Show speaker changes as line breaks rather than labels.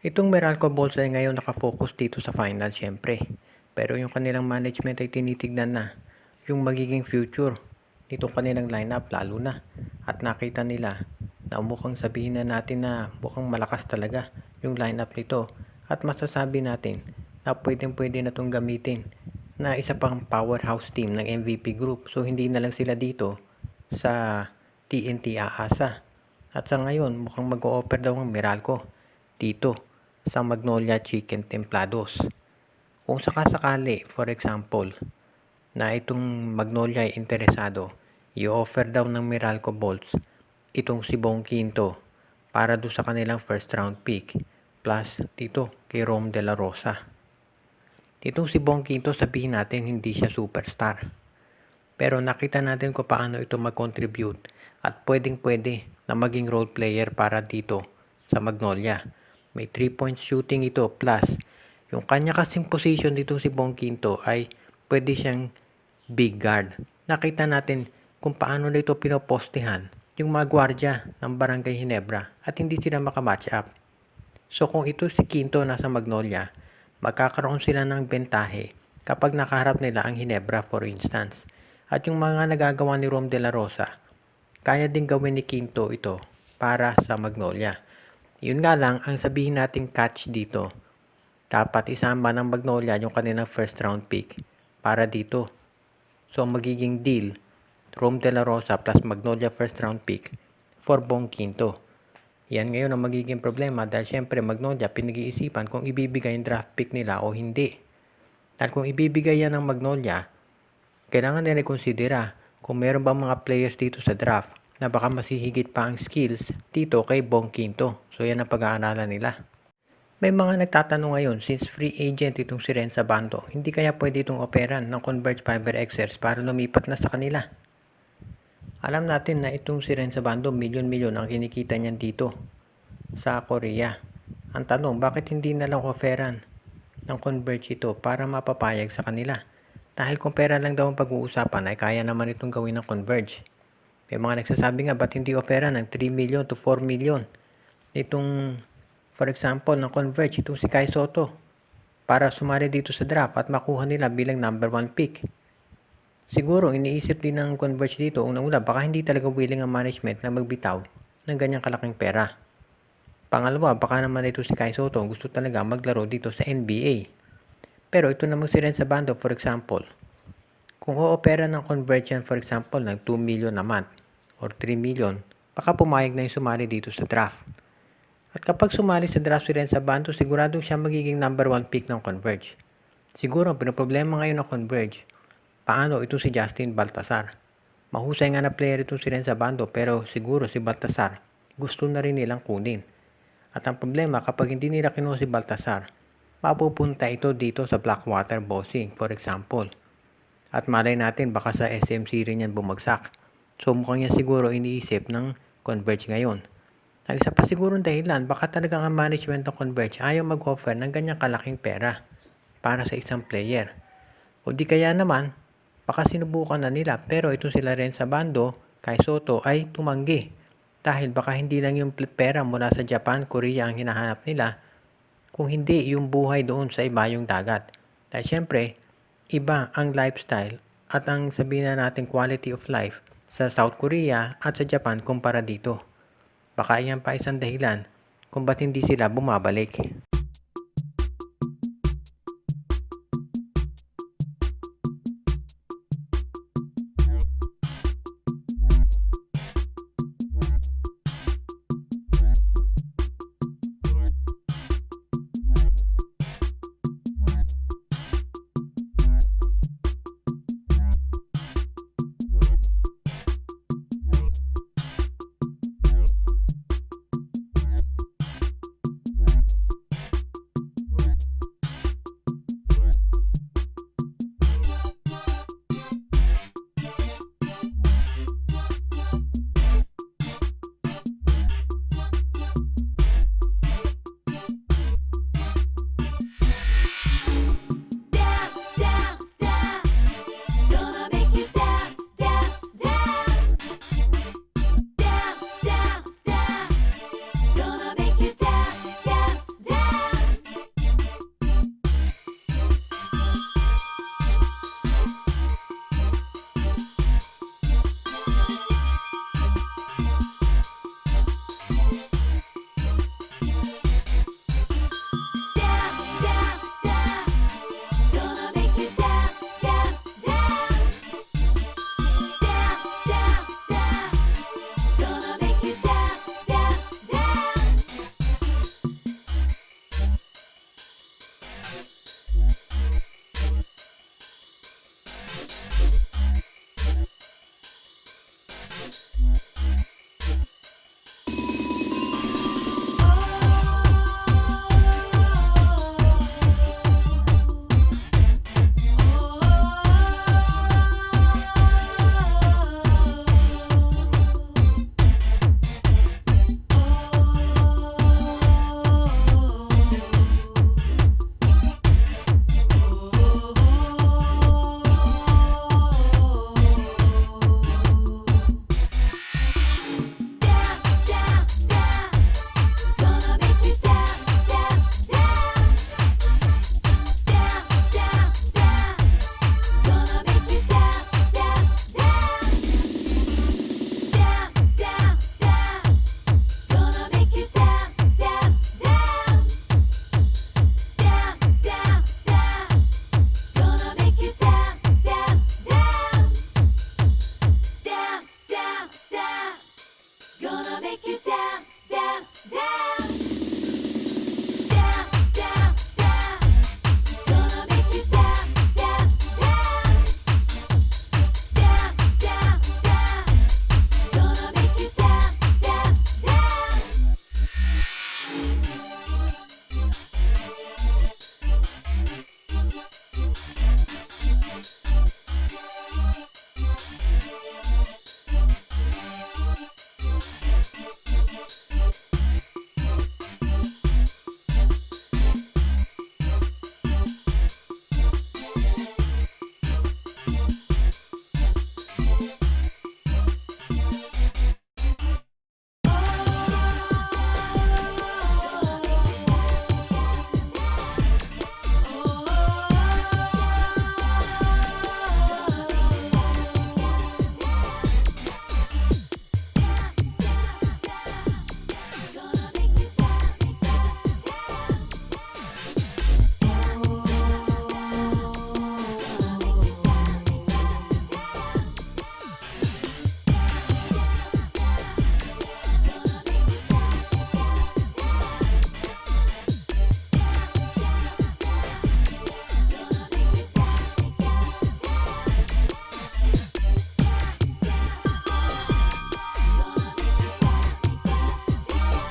Itong Meralco Bulls ay ngayon nakafocus dito sa final syempre. Pero yung kanilang management ay tinitignan na yung magiging future nitong kanilang lineup lalo na. At nakita nila na mukhang sabihin na natin na mukhang malakas talaga yung lineup nito. At masasabi natin na pwede na itong gamitin na isa pang powerhouse team ng MVP group. So hindi na lang sila dito sa TNT aasa. At sa ngayon mukhang mag-o-offer daw ang Meralco dito sa Magnolia Chicken Templados. Kung sakasakali, for example, na itong Magnolia ay interesado, i-offer daw ng Meralco Bolts itong si Bong Quinto para do sa kanilang first round pick plus dito kay Rom De La Rosa. Itong si Bong Quinto sabihin natin hindi siya superstar. Pero nakita natin kung paano ito mag-contribute at pwedeng-pwede na maging role player para dito sa Magnolia. May 3-point shooting ito plus yung kanya kasing position dito si Bong Quinto ay pwede siyang big guard. Nakita natin kung paano nito pinopostehan yung mga gwardya ng Barangay Ginebra at hindi sila makamatch up. So kung ito si Quinto nasa Magnolia, magkakaroon sila ng bentahe kapag nakaharap nila ang Ginebra for instance. At yung mga nagagawa ni Rom De La Rosa, kaya din gawin ni Quinto ito para sa Magnolia. Yun nga lang, ang sabihin nating catch dito, dapat isama ng Magnolia yung kanilang first round pick para dito. So magiging deal, Rom De La Rosa plus Magnolia first round pick for Bong Quinto. Yan ngayon ang magiging problema dahil syempre Magnolia pinag-iisipan kung ibibigay yung draft pick nila o hindi. At kung ibibigay yan ng Magnolia, kailangan nila konsidera kung meron bang mga players dito sa draft na baka masihigit pa ang skills dito kay Bong Quinto. So yan ang pag-aaralan nila. May mga nagtatanong ngayon, since free agent itong si Renza Bando, hindi kaya pwede itong operan ng Converge Fiber XRs para lumipat na sa kanila? Alam natin na itong si Renza Bando, milyon-milyon ang kinikita niyan dito sa Korea. Ang tanong, bakit hindi na lang operan ng Converge ito para mapapayag sa kanila? Dahil kung pera lang daw ang pag-uusapan ay kaya naman itong gawin ng Converge. May mga nagsasabi nga, ba't hindi opera ng 3 million to 4 million itong for example, ng Converge itong si Kai Soto para sumali dito sa draft at makuha nila bilang number 1 pick. Siguro iniisip din ng Converge dito, unang-una baka hindi talaga willing ang management na magbitaw ng ganyang kalaking pera. Pangalawa, baka naman ito si Kai Soto gusto talaga maglaro dito sa NBA. Pero ito namang si Renza Bando for example, kung o-opera ng Converge yan for example ng 2 million a month or 3 million, baka pumayag na yung sumali dito sa draft. At kapag sumali sa draft si Renza Bando, sigurado siya magiging number 1 pick ng Converge. Siguro ang pinoproblema ngayon ng Converge, paano ito si Justin Baltasar? Mahusay nga na player ito si Renza Bando pero siguro si Baltasar gusto na rin nilang kunin. At ang problema kapag hindi nila kinuha si Baltasar, mapupunta ito dito sa Blackwater Bossing for example. At malay natin baka sa SMC rin yan bumagsak. So mukhang yan siguro iniisip ng Converge ngayon. Ang isa pa sigurong dahilan, baka talagang ang management ng Converge ayaw mag-offer ng ganyang kalaking pera para sa isang player. O di kaya naman, baka sinubukan na nila pero ito sila rin sa Bando, Kai Soto ay tumanggi. Dahil baka hindi lang yung pera mula sa Japan, Korea ang hinahanap nila, kung hindi yung buhay doon sa ibayong dagat. Dahil syempre, iba ang lifestyle at ang sabihin na natin quality of life sa South Korea at sa Japan kumpara dito. Baka yan pa isang dahilan kung ba't hindi sila bumabalik.